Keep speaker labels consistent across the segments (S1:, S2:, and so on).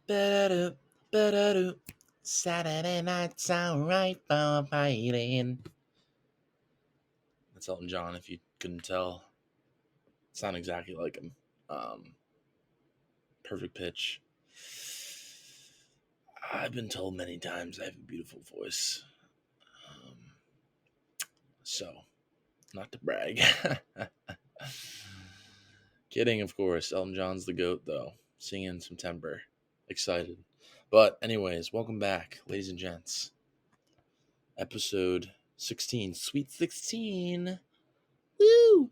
S1: Ba-da-do, ba-da-do. Saturday night's alright for fighting. That's Elton John, if you couldn't tell. Sound exactly like him. Perfect pitch. I've been told many times I have a beautiful voice. So, not to brag. Kidding, of course. Elton John's the GOAT, though. Singing in September. Excited. But, anyways, welcome back, ladies and gents. Episode 16. Sweet 16. Woo!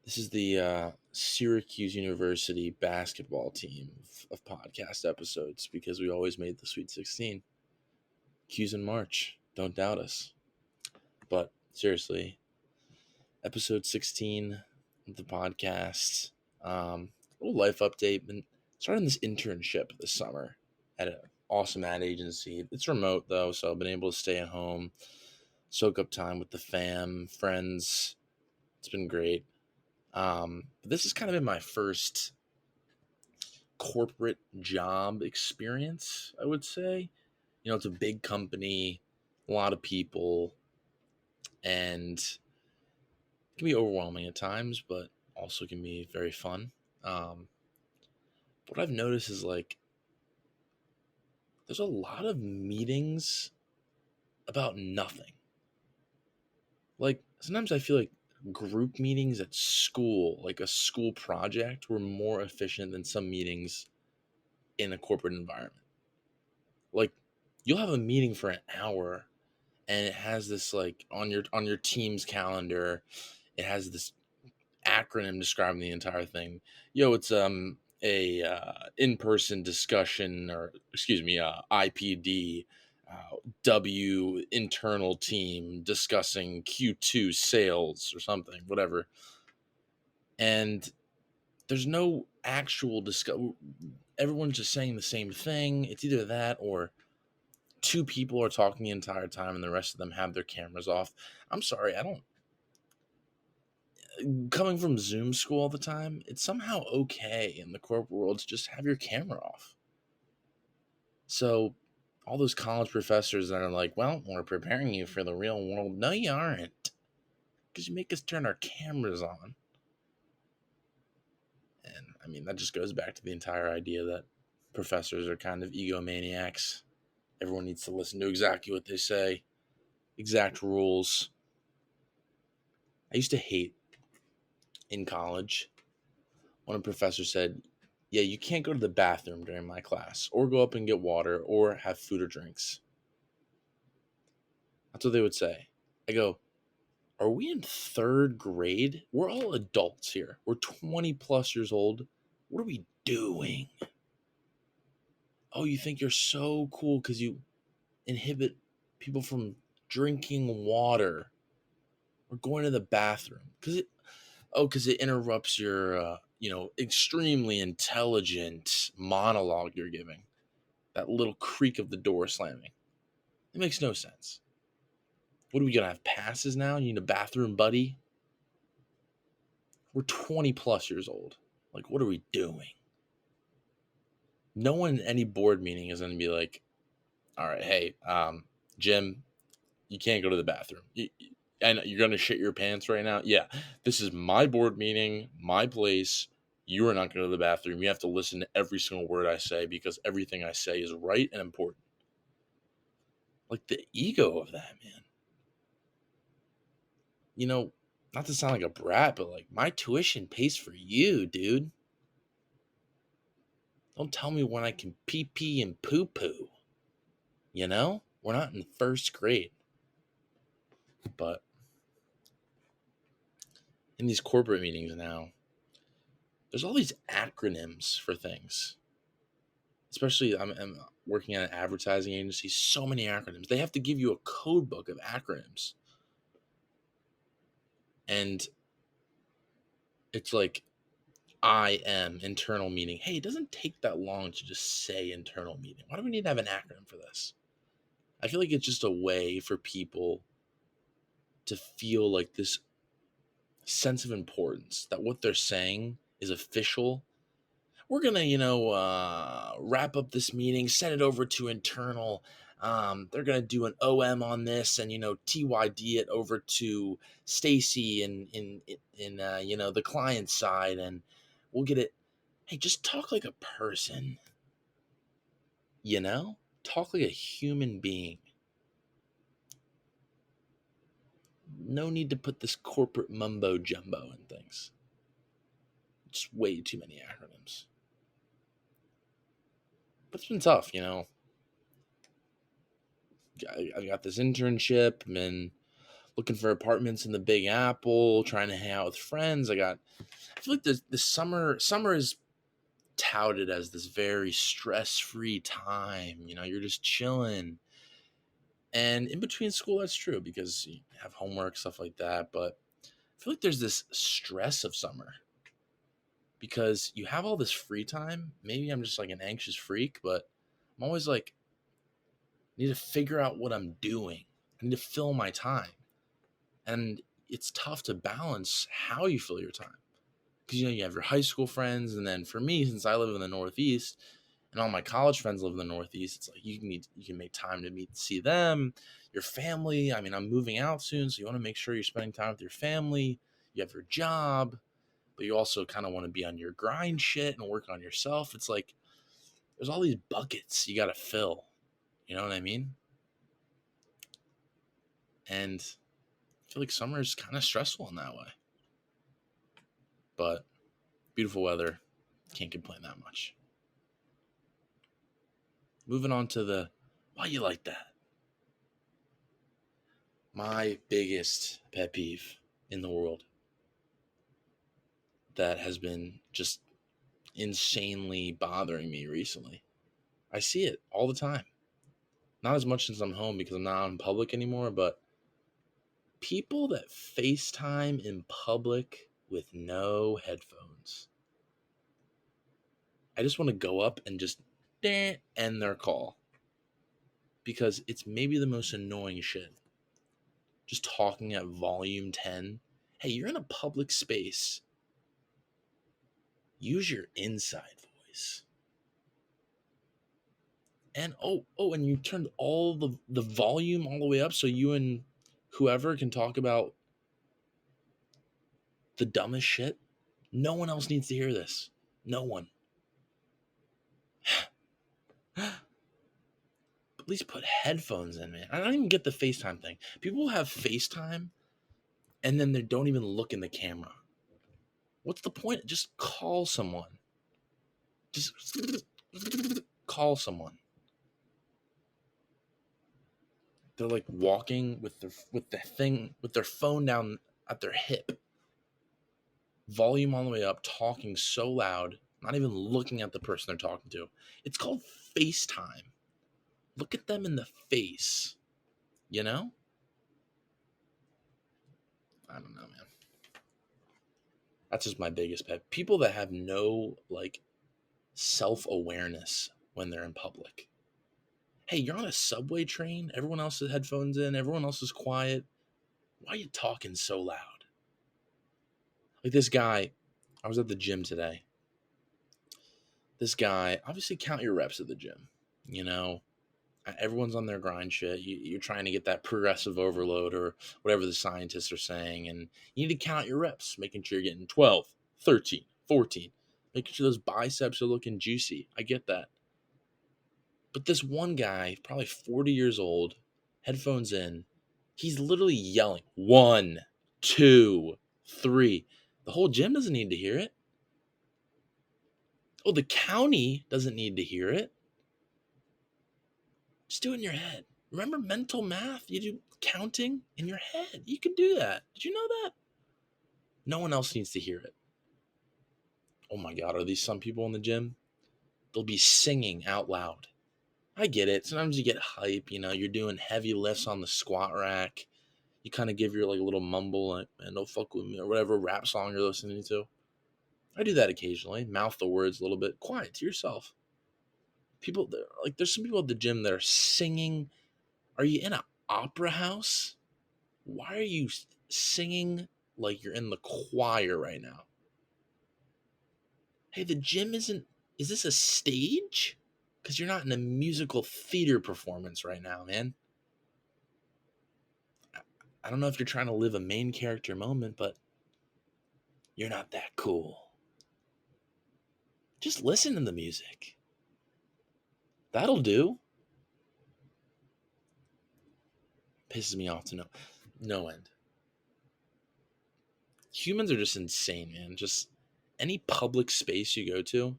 S1: This is the Syracuse University basketball team of podcast episodes because we always made the Sweet 16. Q's in March. Don't doubt us. But, seriously, episode 16 of the podcast. Little life update. Been starting this internship this summer at an awesome ad agency. It's remote though, so I've been able to stay at home, soak up time with the fam, friends. It's been great. But this has kind of been my first corporate job experience, I would say. You know, it's a big company, a lot of people, and it can be overwhelming at times, but also can be very fun. What I've noticed is like there's a lot of meetings about nothing. Like sometimes I feel like group meetings at school, like a school project, were more efficient than some meetings in a corporate environment. Like you'll have a meeting for an hour and it has this like on your team's calendar, it has this acronym describing the entire thing. It's a in-person discussion, or excuse me, IPD, W internal team discussing Q2 sales or something, whatever. And there's no actual everyone's just saying the same thing. It's either that or two people are talking the entire time and the rest of them have their cameras off. I'm sorry, I don't coming from Zoom school all the time, it's somehow okay in the corporate world to just have your camera off. So all those college professors that are like, well, we're preparing you for the real world. No, you aren't. Because you make us turn our cameras on. And I mean, that just goes back to the entire idea that professors are kind of egomaniacs. Everyone needs to listen to exactly what they say, exact rules. I used to hate in college when a professor said, yeah, you can't go to the bathroom during my class, or go up and get water, or have food or drinks. That's what they would say. I go, are we in third grade? We're all adults here. We're 20 plus years old. What are we doing? Oh, you think you're so cool because you inhibit people from drinking water or going to the bathroom because it interrupts your extremely intelligent monologue you're giving. That little creak of the door slamming. It makes no sense. What are we gonna have passes now? You need a bathroom buddy? We're 20 plus years old. Like, what are we doing? No one in any board meeting is gonna be like, all right, hey, Jim, you can't go to the bathroom. And you're gonna shit your pants right now? Yeah. This is my board meeting, my place. You are not going to the bathroom. You have to listen to every single word I say because everything I say is right and important. Like the ego of that, man. You know, not to sound like a brat, but like my tuition pays for you, dude. Don't tell me when I can pee pee and poo poo. You know? We're not in first grade. But in these corporate meetings now, there's all these acronyms for things. Especially, I'm working at an advertising agency, so many acronyms. They have to give you a code book of acronyms. And it's like IM, internal meeting. Hey, it doesn't take that long to just say internal meeting. Why do we need to have an acronym for this? I feel like it's just a way for people to feel like this sense of importance, that what they're saying is official, we're gonna, wrap up this meeting, send it over to internal. They're gonna do an OM on this, and TYD it over to Stacy in the client side, and we'll get it. Hey, just talk like a person, talk like a human being. No need to put this corporate mumbo jumbo in things. Just way too many acronyms. But it's been tough, I got this internship. I'm in looking for apartments in the Big Apple, trying to hang out with friends. I feel like this summer is touted as this very stress-free time. You're just chilling. And in between school, that's true because you have homework, stuff like that. But I feel like there's this stress of summer because you have all this free time. Maybe I'm just like an anxious freak, but I'm always like, I need to figure out what I'm doing. I need to fill my time. And it's tough to balance how you fill your time. Because, you have your high school friends. And then for me, since I live in the Northeast and all my college friends live in the Northeast, it's like you can make time to see them, your family. I mean, I'm moving out soon, so you want to make sure you're spending time with your family. You have your job, but you also kind of want to be on your grind shit and work on yourself. It's like there's all these buckets you got to fill. You know what I mean? And I feel like summer is kind of stressful in that way. But beautiful weather. Can't complain that much. Moving on to the why you like that. My biggest pet peeve in the world that has been just insanely bothering me recently. I see it all the time. Not as much since I'm home because I'm not out in public anymore, but people that FaceTime in public with no headphones. I just want to go up and just end their call because it's maybe the most annoying shit. Just talking at volume 10. Hey, you're in a public space. Use your inside voice. And and you turned all the volume all the way up so you and whoever can talk about the dumbest shit. No one else needs to hear this. No one. Please put headphones in, man. I don't even get the FaceTime thing. People have FaceTime and then they don't even look in the camera. What's the point? Just call someone. Just call someone. They're like walking with their phone down at their hip. Volume all the way up, talking so loud, not even looking at the person they're talking to. It's called FaceTime. Look at them in the face. I don't know, man. That's just my biggest pet. People that have no self-awareness when they're in public. Hey, you're on a subway train. Everyone else has headphones in. Everyone else is quiet. Why are you talking so loud? Like this guy, I was at the gym today. This guy, obviously count your reps at the gym. Everyone's on their grind shit. You're trying to get that progressive overload or whatever the scientists are saying. And you need to count your reps, making sure you're getting 12, 13, 14, making sure those biceps are looking juicy. I get that. But this one guy, probably 40 years old, headphones in, he's literally yelling 1, 2, 3. The whole gym doesn't need to hear it. Oh, the county doesn't need to hear it. Just do it in your head. Remember mental math? You do counting in your head. You can do that. Did you know that? No one else needs to hear it. Oh my God, are these some people in the gym? They'll be singing out loud. I get it. Sometimes you get hype, you're doing heavy lifts on the squat rack. You kind of give your little mumble, like, man, don't fuck with me, or whatever rap song you're listening to. I do that occasionally. Mouth the words a little bit. Quiet to yourself. People, there's some people at the gym that are singing. Are you in an opera house? Why are you singing like you're in the choir right now? Hey, the gym isn't is this a stage? Because you're not in a musical theater performance right now, man. I don't know if you're trying to live a main character moment, but you're not that cool. Just listen to the music. That'll do. Pisses me off to no end. Humans are just insane, man. Just any public space you go to,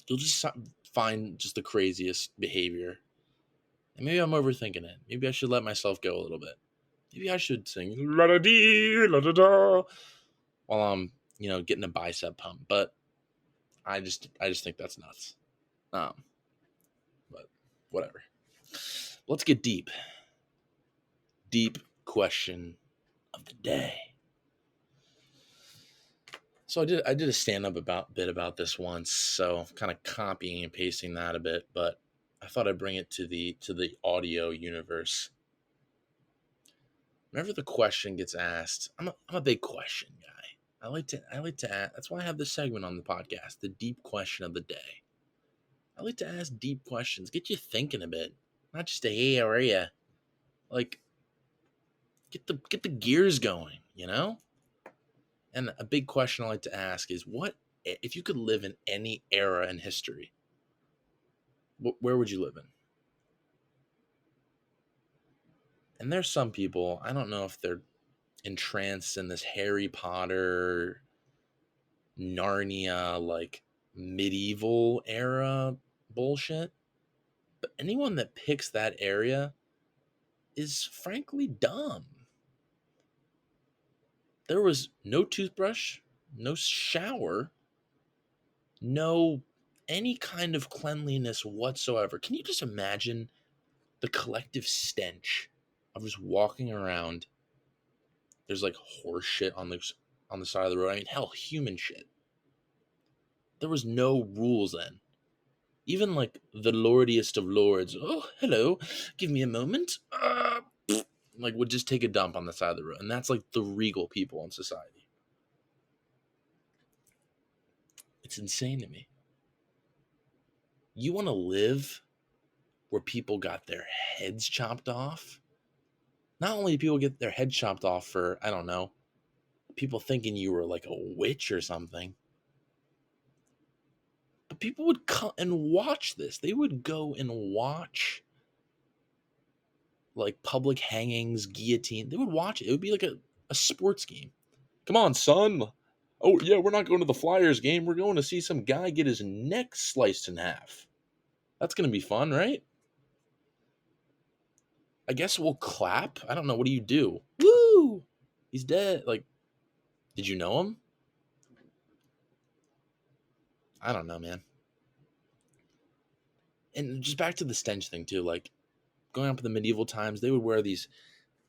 S1: you'll just find just the craziest behavior. And maybe I'm overthinking it. Maybe I should let myself go a little bit. Maybe I should sing la da dee la da da while I'm, getting a bicep pump. But I just think that's nuts. But whatever. Let's get deep. Deep question of the day. So I did a stand-up bit about this once, so kind of copying and pasting that a bit, but I thought I'd bring it to the audio universe. Whenever the question gets asked, I'm a big question guy. I like to ask. That's why I have this segment on the podcast, the deep question of the day. I like to ask deep questions, get you thinking a bit, not just a hey, how are ya? Like, get the gears going, And a big question I like to ask is, what if you could live in any era in history? Where would you live in? And there's some people, I don't know if they're entranced in this Harry Potter, Narnia, like medieval era bullshit, but anyone that picks that area is frankly dumb. There was no toothbrush, no shower, no any kind of cleanliness whatsoever. Can you just imagine the collective stench of just walking around? There's like horse shit on the side of the road. I mean, hell, human shit. There was no rules then. Even like the lordiest of lords, oh, hello, give me a moment, like would just take a dump on the side of the road. And that's like the regal people in society. It's insane to me. You want to live where people got their heads chopped off? Not only do people get their head chopped off for, I don't know, people thinking you were like a witch or something, but people would come and watch this. They would go and watch like public hangings, guillotine. They would watch it. It would be like a sports game. Come on, son. Oh, yeah, we're not going to the Flyers game. We're going to see some guy get his neck sliced in half. That's going to be fun, right? I guess we'll clap. I don't know. What do you do? Woo! He's dead. Like, did you know him? I don't know, man. And just back to the stench thing, too. Like, going up in the medieval times, they would wear these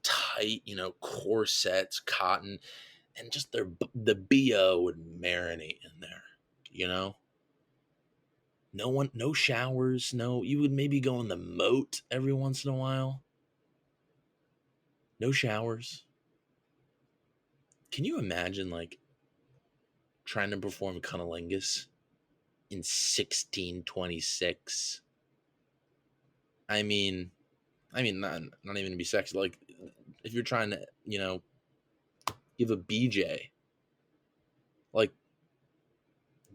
S1: tight, corsets, cotton, and just the BO would marinate in there, No showers, you would maybe go in the moat every once in a while. No showers. Can you imagine, like, trying to perform cunnilingus in 1626? I mean, not even to be sexy. Like, if you're trying to, give a BJ, like,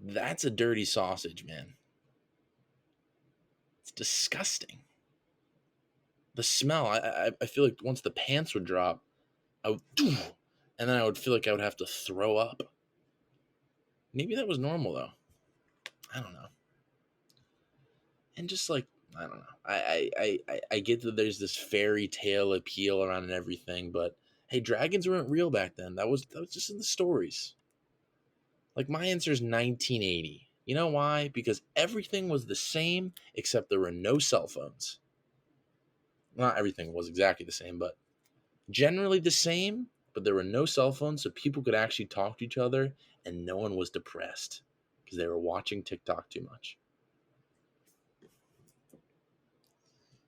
S1: that's a dirty sausage, man. It's disgusting. The smell, I feel like once the pants would drop, and then I would feel like I would have to throw up. Maybe that was normal, though. I don't know. And just like, I don't know. I get that there's this fairy tale appeal around and everything, but hey, dragons weren't real back then. That was just in the stories. Like, my answer is 1980. You know why? Because everything was the same except there were no cell phones. Not everything was exactly the same, but generally the same, but there were no cell phones, so people could actually talk to each other, and no one was depressed because they were watching TikTok too much.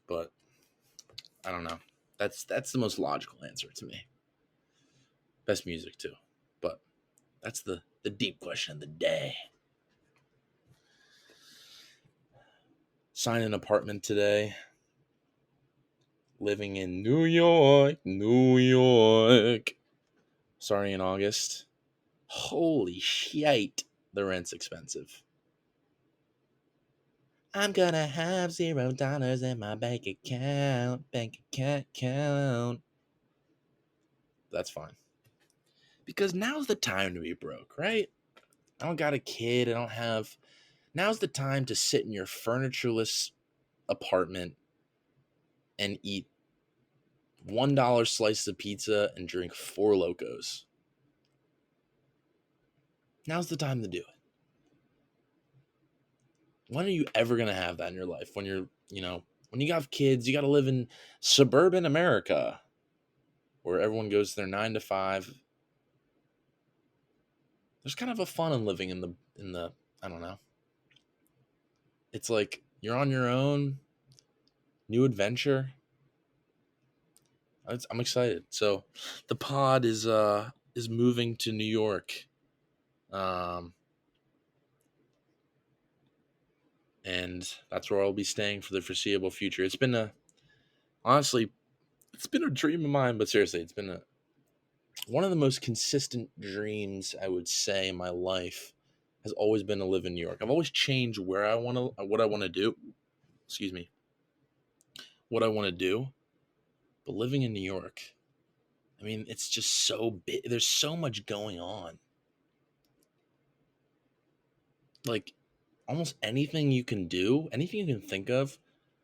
S1: But I don't know. That's the most logical answer to me. Best music too. But that's the deep question of the day. Signed an apartment today. Living in New York, New York. Starting in August. Holy shit, the rent's expensive. I'm gonna have $0 in my bank account. That's fine. Because now's the time to be broke, right? I don't got a kid. I don't have. Now's the time to sit in your furnitureless apartment and eat $1 slices of pizza and drink 4 Locos. Now's the time to do it. When are you ever going to have that in your life? When you're, when you have kids, you got to live in suburban America where everyone goes to their 9 to 5. There's kind of a fun in living in the, I don't know. It's like you're on your own, new adventure. I'm excited. So the pod is moving to New York. And that's where I'll be staying for the foreseeable future. It's been a dream of mine, but seriously, it's been one of the most consistent dreams I would say in my life has always been to live in New York. I've always changed what I want to do. Excuse me. What I want to do, but living in New York, I mean, it's just so big. There's so much going on. Like almost anything you can do, anything you can think of,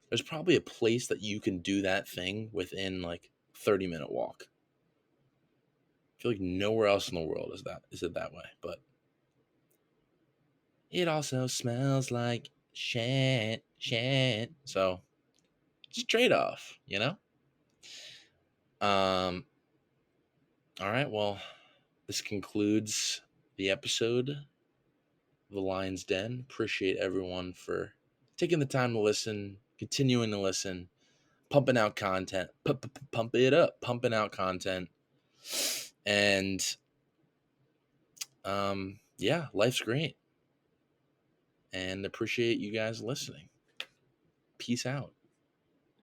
S1: there's probably a place that you can do that thing within like 30-minute walk. I feel like nowhere else in the world is it that way, but it also smells like shit. So it's a trade-off, Um all right, well, this concludes the episode of the Lyons Den. Appreciate everyone for taking the time to listen, continuing to listen, pumping out content, pump it up, pumping out content. And yeah, life's great. And appreciate you guys listening. Peace out.